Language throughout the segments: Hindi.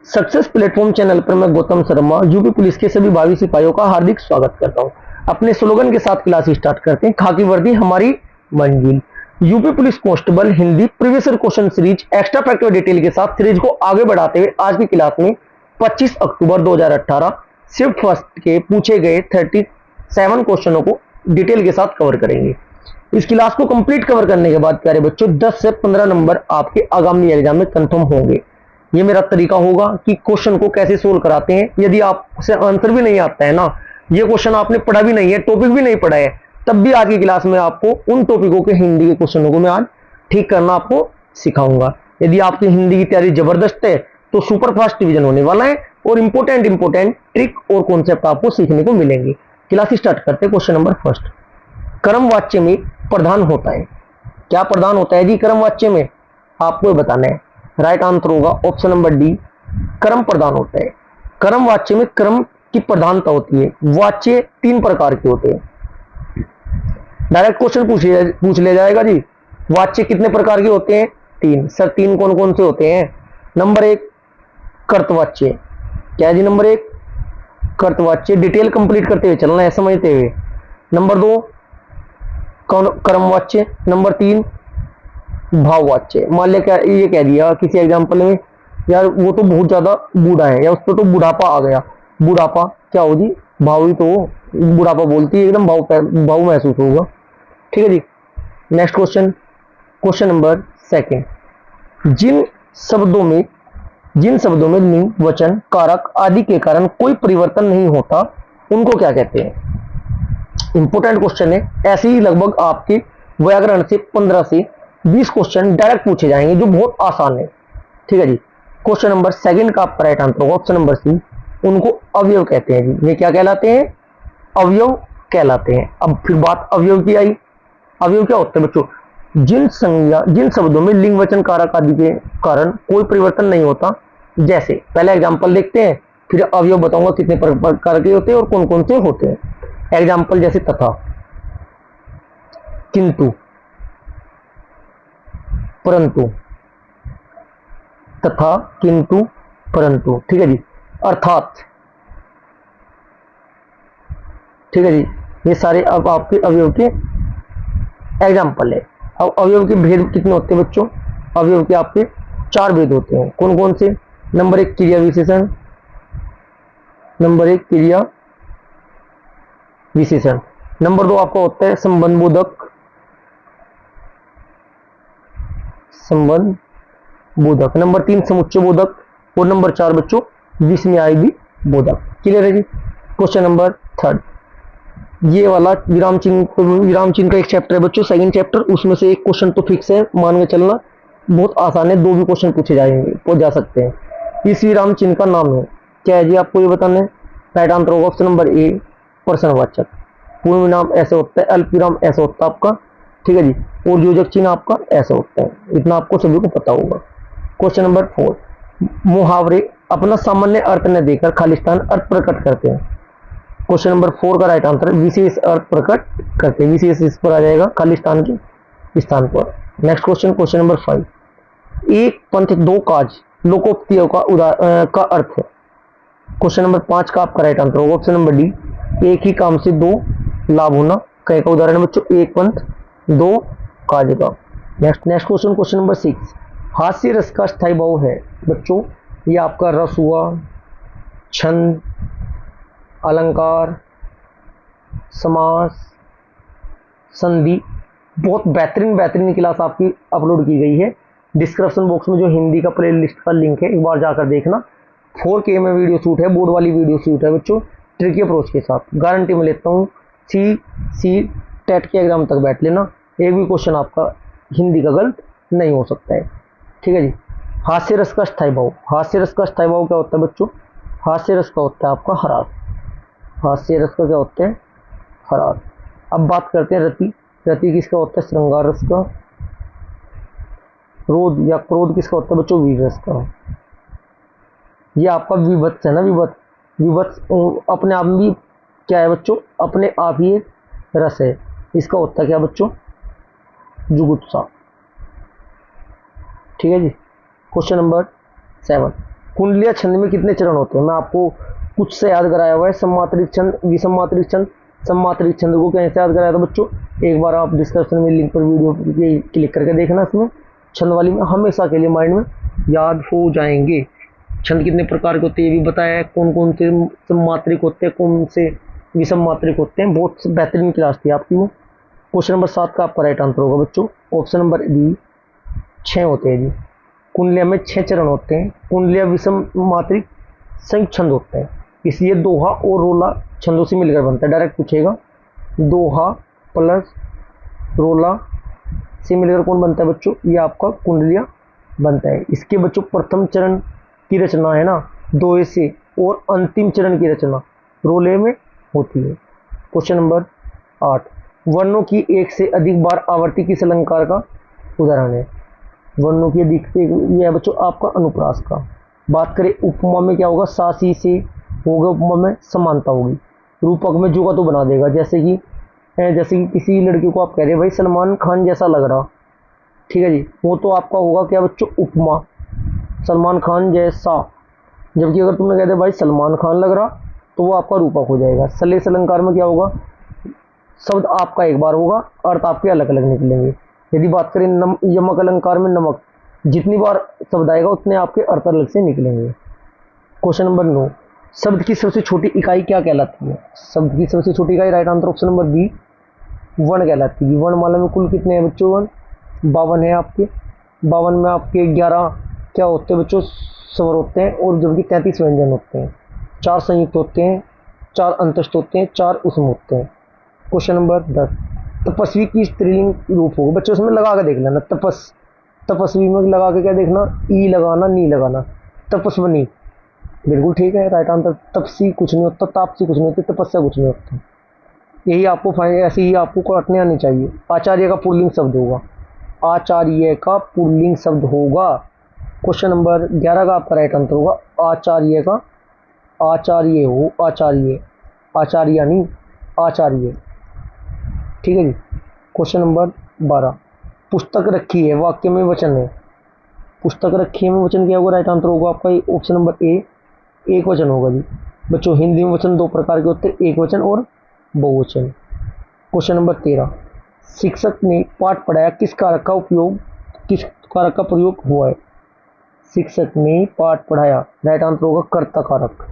सक्सेस प्लेटफॉर्म चैनल पर मैं गौतम शर्मा यूपी पुलिस के सभी भावी सिपाहियों का हार्दिक स्वागत करता हूं। अपने स्लोगन के साथ क्लास स्टार्ट करते हैं। खाकी वर्दी हमारी मंजिल। UP police constable Hindi previous year question series extra fact और डिटेल के साथ सीरीज को आगे बढ़ाते हुए आज की क्लास में 25 अक्टूबर 2018 शिफ्ट फर्स्ट के पूछे गए 37 क्वेश्चनों को डिटेल के साथ कवर करेंगे। इस क्लास को कंप्लीट कवर करने के बाद प्यारे बच्चों 10 से 15 नंबर आपके आगामी एग्जाम में कंफर्म होंगे। ये मेरा तरीका होगा कि क्वेश्चन को कैसे सोल्व कराते हैं। यदि आपसे आंसर भी नहीं आता है ना, ये क्वेश्चन आपने पढ़ा भी नहीं है, टॉपिक भी नहीं पढ़ा है, तब भी आज की क्लास में आपको उन टॉपिकों के हिंदी के क्वेश्चनों को मैं आज ठीक करना आपको सिखाऊंगा। यदि आपकी हिंदी की तैयारी जबरदस्त है तो सुपर फास्ट डिवीजन होने वाला है और इंपोर्टेंट ट्रिक और कॉन्सेप्ट आपको सीखने को मिलेंगे। क्लास स्टार्ट करते हैं। क्वेश्चन नंबर फर्स्ट, कर्म वाच्य में प्रधान होता है। क्या प्रधान होता है जी कर्म वाच्य में? आपको बताना है। राइट आंसर होगा ऑप्शन नंबर डी, कर्म प्रधान होता है। कर्म वाच्य में कर्म की प्रधानता होती है। वाच्य 3 प्रकार के होते हैं। डायरेक्ट क्वेश्चन पूछ लिया जाएगा जी, वाच्य कितने प्रकार के होते हैं? 3। सर 3 कौन कौन से होते हैं? नंबर 1 कर्तवाच्य। क्या जी? नंबर 1 कर्तवाच्य। डिटेल कंप्लीट करते हुए चलना है, समझते हुए। नंबर 2 कर्मवाच्य। नंबर 3 भाववाच्य। मान लिया क्या ये कह दिया किसी एग्जांपल में, यार वो तो बहुत ज्यादा बूढ़ा है या उस पर तो बुढ़ापा आ गया। बुढ़ापा क्या हो जी? भाव ही तो बुढ़ापा बोलती है, एकदम भाव महसूस होगा। ठीक है जी। Next question, question number second, जिन शब्दों में लिंग, वचन, कारक आदि के कारण कोई परिवर्तन नहीं होता उनको क्या कहते हैं? इंपोर्टेंट क्वेश्चन है। ऐसे ही लगभग आपके व्याकरण से 15 से 20 क्वेश्चन डायरेक्ट पूछे जाएंगे जो बहुत आसान है। ठीक है जी। क्वेश्चन नंबर सेकंड का आपका राइट आंसर होगा ऑप्शन नंबर सी, उनको अवयव कहते हैं जी। ये क्या कहलाते हैं? अवयव कहलाते हैं। अब फिर बात अवयव की आई। अवयव क्या होते हैं बच्चों? जिन शब्दों में लिंग, वचन, कारक आदि के कारण कोई परिवर्तन नहीं होता। जैसे पहले एग्जाम्पल देखते हैं, फिर अवयव बताऊंगा कितने प्रकार के होते हैं और कौन कौन से होते हैं। एग्जाम्पल जैसे तथा, किंतु, परंतु, तथा, किंतु, परंतु। ठीक है जी। अर्थात। ठीक है जी। ये सारे अब आपके अवयव के एग्जाम्पल है। अब अवयव के भेद कितने होते हैं बच्चों? अवयव के आपके 4 भेद होते हैं। कौन कौन से? नंबर 1 क्रिया विशेषण। नंबर 1 क्रिया विशेषण। नंबर 2 आपका होता है संबंध बोधक। संबंध बोधक। नंबर 3 समुच्चय बोधक। और नंबर 4 बच्चों विस्मयादि बोधक। क्लियर है जी। क्वेश्चन नंबर थर्ड, ये वाला विराम चिन्ह का एक चैप्टर है बच्चों, सेकंड चैप्टर, उसमें से एक क्वेश्चन तो फिक्स है, मान के चलना। बहुत आसान है, 2 भी क्वेश्चन पूछे जाएंगे, पूछ जा सकते हैं। इस विराम चिन्ह का नाम है क्या है जी? आपको ये बताना है। राइट आंसर होगा ऑप्शन नंबर ए, प्रश्नवाचक। पूर्ण विराम ऐसे होता है, अल्प विराम ऐसा होता है आपका। ठीक है जी। और योजक चिन्ह आपका ऐसा होता है। इतना आपको सभी को पता होगा। क्वेश्चन नंबर 4, मुहावरे अपना सामान्य अर्थ न देकर खालिस्तान अर्थ प्रकट करते हैं। क्वेश्चन नंबर 4 का राइट आंसर विशेष अर्थ प्रकट करते हैं। विशेष इस पर आ जाएगा खालिस्तान के स्थान पर। नेक्स्ट क्वेश्चन, क्वेश्चन नंबर 5, एक पंथ 2 काज लोकोक्तियों का अर्थ है। क्वेश्चन नंबर 5 का आपका राइट आंसर होगा ऑप्शन नंबर डी, एक ही काम से 2 लाभ होना। कई का उदाहरण है बच्चों, एक पंथ 2 काज का। नेक्स्ट क्वेश्चन, क्वेश्चन नंबर 6, हास्य रस का स्थायी भाव है बच्चों। ये आपका रस हुआ, छंद, अलंकार, समास, संधि। बहुत बेहतरीन क्लास आपकी अपलोड की गई है। डिस्क्रिप्शन बॉक्स में जो हिंदी का प्लेलिस्ट का लिंक है, एक बार जाकर देखना। 4K में वीडियो शूट है, बोर्ड वाली वीडियो शूट है बच्चों, ट्रिकी अप्रोच के साथ। गारंटी में लेता हूँ सी टेट के एग्जाम तक बैठ लेना, एक भी क्वेश्चन आपका हिंदी का गलत नहीं हो सकता है। ठीक है जी। हास्य रस का स्थायी भाव। हास्य रस का स्थायी भाव क्या होता है बच्चों? हास्य रस का होता है आपका हरास। हास्य रस का क्या होता है? हरास। अब बात करते हैं रति। रति किसका होता है? श्रृंगार रस का। क्रोध या क्रोध किसका होता है बच्चों? वीर रस का। ये आपका विभत्स है ना, विभत्स अपने आप में क्या है बच्चों? अपने आप ही एक रस है। इसका होता है क्या बच्चों? जुगुप्सा। ठीक है जी। क्वेश्चन नंबर 7, कुंडलिया छंद में कितने चरण होते हैं? मैं आपको कुछ से याद कराया हुआ है, सम्मात्रिक छंद, विषममात्रिक छंद, सम्मात्रिक छंद को कैसे याद कराया था बच्चों? एक बार आप डिस्क्रिप्शन में लिंक पर वीडियो क्लिक करके देखना, इसमें छंद वाली में हमेशा के लिए माइंड में याद हो जाएंगे। छंद कितने प्रकार के होते हैं ये भी बताया है, कौन कौन से सम्मात्रिक होते हैं, कौन से विषम मात्रिक होते हैं। बहुत बेहतरीन क्लास थी आपकी वो। क्वेश्चन नंबर 7 का आपका राइट आंसर होगा बच्चों ऑप्शन नंबर बी, 6 होते हैं जी। कुंडलिया में 6 चरण होते हैं। कुंडलिया विषम मात्रिक संयुक्त छंद होते हैं, इसलिए दोहा और रोला छंदों से मिलकर बनता है। डायरेक्ट पूछेगा दोहा प्लस रोला से मिलकर कौन बनता है बच्चों? ये आपका कुंडलिया बनता है। इसके बच्चों प्रथम चरण की रचना है ना दोहे से, और अंतिम चरण की रचना रोले में होती है। क्वेश्चन नंबर 8, वर्णों की एक से अधिक बार आवर्ती किस अलंकार का उदाहरण है? वर्णों की अधिक, यह है बच्चों आपका अनुप्रास का। बात करें उपमा में क्या होगा? सा सी से होगा, उपमा में समानता होगी। रूपक में जो का तो बना देगा, जैसे कि किसी लड़की को आप कह रहे हैं भाई सलमान खान जैसा लग रहा, ठीक है जी, वो तो आपका होगा क्या बच्चों? उपमा, सलमान खान जैसा। जबकि अगर तुमने कह दिया भाई सलमान खान लग रहा, तो वो आपका रूपक हो जाएगा। सलेस अलंकार में क्या होगा? शब्द आपका एक बार होगा, अर्थ आपके अलग अलग निकलेंगे। यदि बात करें यमक अलंकार में नमक, जितनी बार शब्द आएगा उतने आपके अर्थ अलग से निकलेंगे। क्वेश्चन नंबर 9, शब्द की सबसे छोटी इकाई क्या कहलाती है? शब्द की सबसे छोटी इकाई right answer option number B, वर्ण कहलाती है। वर्णमाला में कुल कितने हैं बच्चों? वर्ण 52 है आपके। 52 में आपके 11 क्या होते हैं बच्चों? स्वर होते हैं, और जबकि 33 व्यंजन होते हैं। 4 संयुक्त होते हैं, 4 अंतस्थ होते हैं, 4 उसम होते हैं। क्वेश्चन नंबर 10, तपस्वी की स्त्रीलिंग रूप होगा बच्चों, उसमें लगा के देख लेना। तपस्वी में लगा के क्या देखना? ई लगाना, नी लगाना। तपस्वनी, बिल्कुल ठीक है राइट आंसर। तपसी कुछ नहीं होता, तापसी कुछ नहीं होती, तपस्या कुछ नहीं होता। यही आपको ऐसे ही आपको काटने आनी चाहिए। आचार्य का पुल्लिंग शब्द होगा, आचार्य का पुल्लिंग शब्द होगा। क्वेश्चन नंबर 11 का आपका राइट आंसर होगा आचार्य का, आचार्य हो, आचार्य, आचार्य नहीं आचार्य, ठीक है जी। क्वेश्चन नंबर 12, पुस्तक रखी है वाक्य में वचन है। पुस्तक रखी है में वचन क्या होगा? राइट आंसर होगा आपका ऑप्शन नंबर ए, एक वचन होगा जी। बच्चों हिंदी में वचन 2 प्रकार के होते हैं, एक वचन और बहुवचन। क्वेश्चन नंबर 13, शिक्षक ने पाठ पढ़ाया, किस कारक का प्रयोग हुआ है? शिक्षक ने पाठ पढ़ाया, राइट आंसर होगा कर्ता कारक।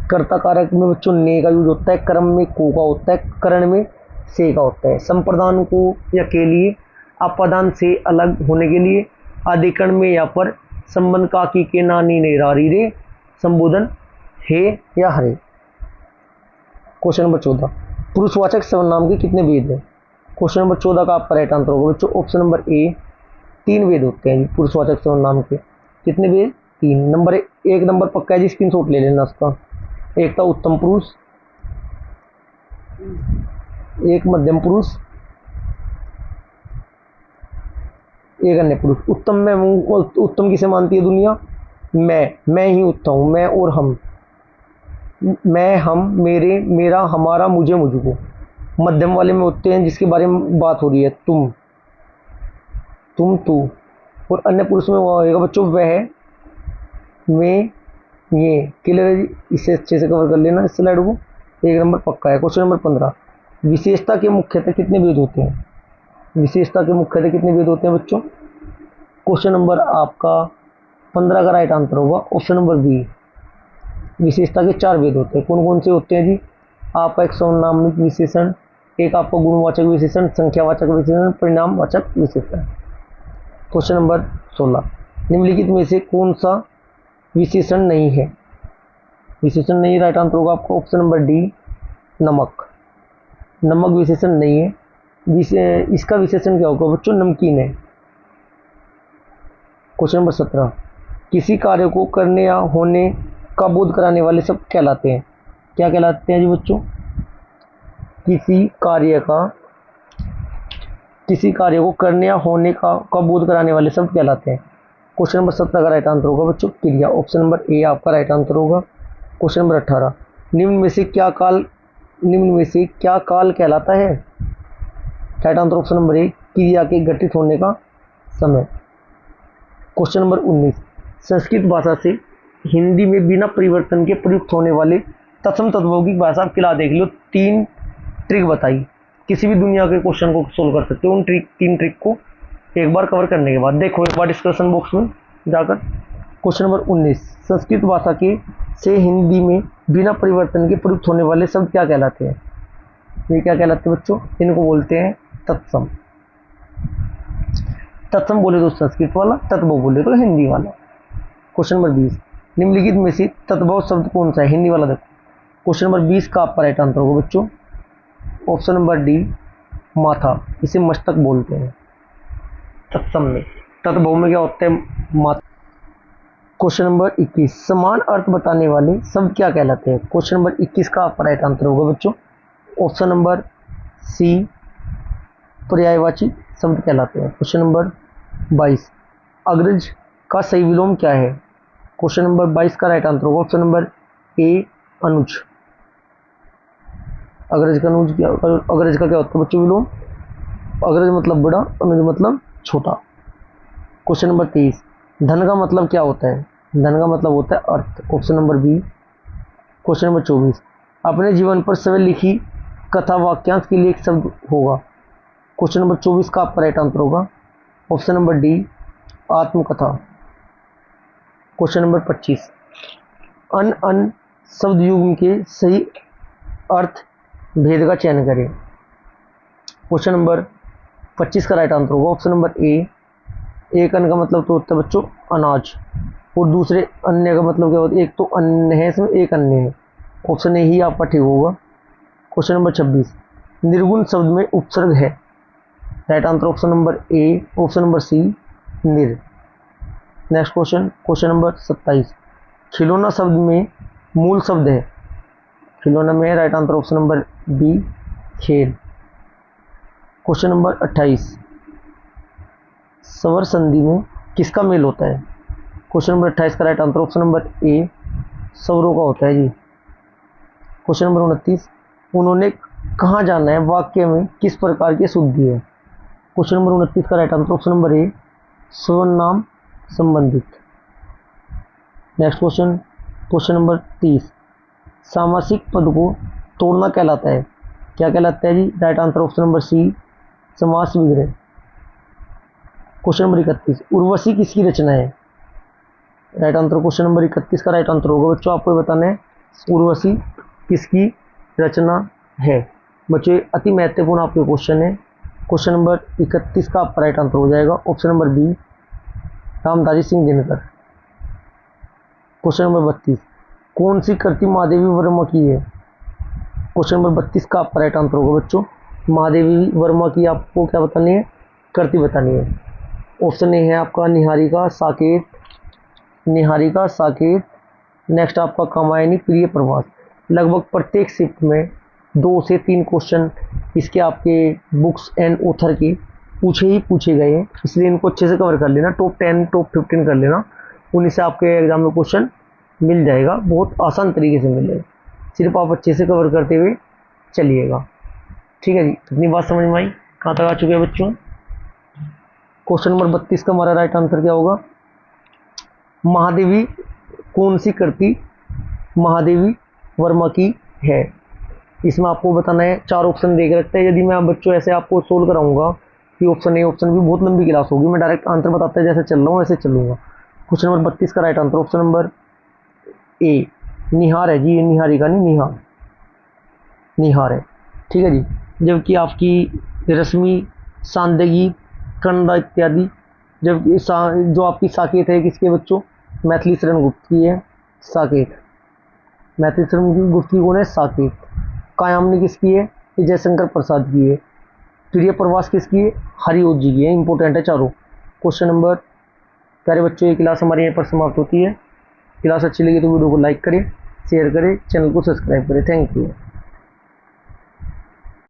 कर्ता कारक में बच्चों ने का यूज होता है, कर्म में को का होता है, करण में से का होता है। संप्रदान को या के लिए, अपादान से अलग होने के लिए, अधिकरण में या पर, संबंध का की के नानी ने रारी रे, संबोधन हे या हरे। क्वेश्चन नंबर 14, पुरुषवाचक सर्वनाम के कितने भेद हैं? क्वेश्चन नंबर 14 का आपका राइट आंसर होगा बच्चों ऑप्शन नंबर ए, 3 भेद होते हैं पुरुषवाचक सर्वनाम के। कितने भेद? 3। नंबर 1 नंबर पक्का है जी, स्क्रीनशॉट ले लेना उसका। एक था उत्तम पुरुष, एक मध्यम पुरुष, एक अन्य पुरुष। उत्तम में उत्तम किसे मानती है दुनिया? मैं ही उत्तम हूं, मैं और हम, मैं, हम, मेरे, मेरा, हमारा, मुझे, मुझको। मध्यम वाले में होते हैं जिसके बारे में बात हो रही है, तुम, तू। और अन्य पुरुष में वो होगा बच्चों वह, मैं, ये। क्लियर है जी? इसे अच्छे से कवर कर लेना इस स्लाइड को, 1 नंबर पक्का है। क्वेश्चन नंबर 15, विशेषता के मुख्यतः कितने भेद होते हैं? विशेषता के मुख्यतः कितने भेद होते हैं बच्चों? क्वेश्चन नंबर आपका 15 का राइट आंसर होगा ऑप्शन नंबर बी, विशेषता के 4 भेद होते हैं। कौन कौन से होते हैं जी? आपका एक सर्वनामिक विशेषण, एक आपका गुणवाचक विशेषण, संख्यावाचक विशेषण, परिणामवाचक विशेषण। क्वेश्चन नंबर 16, निम्नलिखित में से कौन सा विशेषण नहीं है? विशेषण नहीं, राइट आंसर होगा आपका ऑप्शन नंबर डी, नमक। नमक विशेषण नहीं है। इसका विशेषण क्या होगा बच्चों? नमकीन है। क्वेश्चन नंबर 17, किसी कार्य को करने या होने का बोध कराने वाले शब्द कहलाते हैं? क्या कहलाते हैं जी बच्चों? किसी कार्य को करने या होने का बोध कराने वाले शब्द कहलाते हैं। क्वेश्चन नंबर 17 का राइट आंसर होगा बच्चों क्रिया, ऑप्शन नंबर ए आपका राइट आंसर होगा। क्वेश्चन नंबर 18, निम्न में से क्या काल कहलाता है? राइट आंसर ऑप्शन नंबर ए, क्रिया के घटित होने का समय। क्वेश्चन नंबर 19, संस्कृत भाषा से हिंदी में बिना परिवर्तन के प्रयुक्त होने वाले तत्सम तत्वों की भाषा किला देख लो। 3 ट्रिक बताई, किसी भी दुनिया के क्वेश्चन को सोल्व कर सकते हो उन 3 ट्रिक को एक बार कवर करने के बाद। देखो एक बार डिस्कशन बॉक्स में जाकर। क्वेश्चन नंबर 19, संस्कृत भाषा के से हिंदी में बिना परिवर्तन के प्रयुक्त होने वाले शब्द क्या कहलाते हैं? ये क्या कहलाते हैं बच्चों? इनको बोलते हैं तत्सम। तत्सम बोले तो संस्कृत वाला, तत्भव बोले तो हिंदी वाला। क्वेश्चन नंबर 20, निम्नलिखित में से तत्भव शब्द कौन सा है? हिंदी वाला देखो। क्वेश्चन नंबर 20 का आपका राइट आंसर होगा बच्चों ऑप्शन नंबर डी, माथा। इसे मस्तक बोलते हैं तत्सम में। तत्भव में क्या होता है? माथा। क्वेश्चन नंबर 21, समान अर्थ बताने वाले शब्द क्या कहलाते हैं? क्वेश्चन नंबर 21 का आपका राइट आंसर होगा बच्चों ऑप्शन नंबर सी, पर्यायवाची शब्द कहलाते हैं। क्वेश्चन नंबर 22, अग्रज का सही विलोम क्या है? क्वेश्चन नंबर 22 का राइट आंसर होगा ऑप्शन नंबर ए, अनुज। अग्रज का अनुज क्या, अग्रज का क्या होता है बच्चों विलोम? अग्रज मतलब बड़ा, अनुज मतलब छोटा। क्वेश्चन नंबर 23, धन का मतलब क्या होता है? धन का मतलब होता है अर्थ। Option number B. Question number 24, अपने जीवन पर स्वयं लिखी कथा वाक्यांश के लिए एक शब्द होगा। क्वेश्चन नंबर 24 का आपका राइट आंसर होगा ऑप्शन नंबर डी, आत्मकथा। क्वेश्चन नंबर 25, अन शब्द युग्म के सही अर्थ भेद का चयन करें। क्वेश्चन नंबर 25 का राइट आंसर होगा ऑप्शन नंबर ए, एक अन्न का मतलब तो होता है बच्चों अनाज, और दूसरे अन्य का मतलब क्या होता है? एक तो अन्न है इसमें, एक अन्य है। ऑप्शन ए ही आपका ठीक होगा। क्वेश्चन नंबर 26, निर्गुण शब्द में उपसर्ग है। Right answer option number A, option number C, निर। नेक्स्ट क्वेश्चन, क्वेश्चन नंबर 27, खिलौना शब्द में मूल शब्द है। खिलौना में right answer option number B, खेल। क्वेश्चन नंबर 28, स्वर संधि में किसका मेल होता है? क्वेश्चन नंबर 28 का राइट आंसर ऑप्शन नंबर ए, स्वरों का होता है जी। क्वेश्चन नंबर 29, उन्होंने कहाँ जाना है वाक्य में किस प्रकार की शुद्धि है? क्वेश्चन नंबर 29 का right answer option number A, सर्वनाम संबंधित। नेक्स्ट क्वेश्चन, क्वेश्चन नंबर 30, सामासिक पद को तोड़ना कहलाता है। क्या कहलाता है जी? Right answer option number C, समास विग्रह। क्वेश्चन नंबर 31, उर्वशी किसकी रचना है? राइट आंसर क्वेश्चन नंबर 31 का राइट आंसर होगा बच्चों आपको बताना है उर्वशी किसकी रचना है। बच्चों अति महत्वपूर्ण आपके क्वेश्चन है। क्वेश्चन नंबर 31 का आपका राइट आंसर हो जाएगा option number B, Ramdhari Singh Dinkar. Question number 32, कौन सी कृति महादेवी वर्मा की है? क्वेश्चन नंबर 32 का आपका राइट आंसर होगा बच्चों महादेवी वर्मा की आपको क्या बतानी है? कृति बतानी है। ऑप्शन ए है आपका निहारिका साकेत, निहारिका साकेत। नेक्स्ट आपका कामायनी प्रिय प्रवास। लगभग प्रत्येक शिफ्ट में 2 से 3 क्वेश्चन इसके आपके बुक्स एंड ऑथर के पूछे गए हैं, इसलिए इनको अच्छे से कवर कर लेना। टॉप 10 टॉप 15 कर लेना, उन्हीं से आपके एग्जाम में क्वेश्चन मिल जाएगा, बहुत आसान तरीके से मिलेगा। सिर्फ आप अच्छे से कवर करते हुए चलिएगा। ठीक है जी, इतनी बात समझ में आई? कहाँ तक आ चुके हैं बच्चों? क्वेश्चन नंबर 32 का हमारा राइट आंसर क्या होगा? महादेवी कौन सी कृति महादेवी वर्मा की है? इसमें आपको बताना है। 4 ऑप्शन देख रखते हैं। यदि मैं आप बच्चों ऐसे आपको सोल्व कराऊंगा कि ऑप्शन ए ऑप्शन बी, बहुत लंबी क्लास होगी। मैं डायरेक्ट आंसर बताते हैं जैसे चल रहा हूँ वैसे चलूंगा। क्वेश्चन नंबर 32 का right answer option number A, निहार है जी। ये निहारिका नहीं, निहार, निहार है। ठीक है जी। जबकि आपकी रश्मि, सांदगी, कंदा इत्यादि, जबकि जो आपकी साकेत है किसके बच्चों? मैथिली शरण गुप्त की है साकेत। मैथिली शरण गुप्त की कौन है? साकेत। कायामनी किसकी है? जयशंकर प्रसाद की है। प्रिय प्रवास किसकी है? हरिओत जी की है। इंपॉर्टेंट है चारों। क्वेश्चन नंबर, प्यारे बच्चों ये क्लास हमारी यहाँ पर समाप्त होती है। क्लास अच्छी लगी तो वीडियो को लाइक करें, शेयर करें, चैनल को सब्सक्राइब करें। Thank you.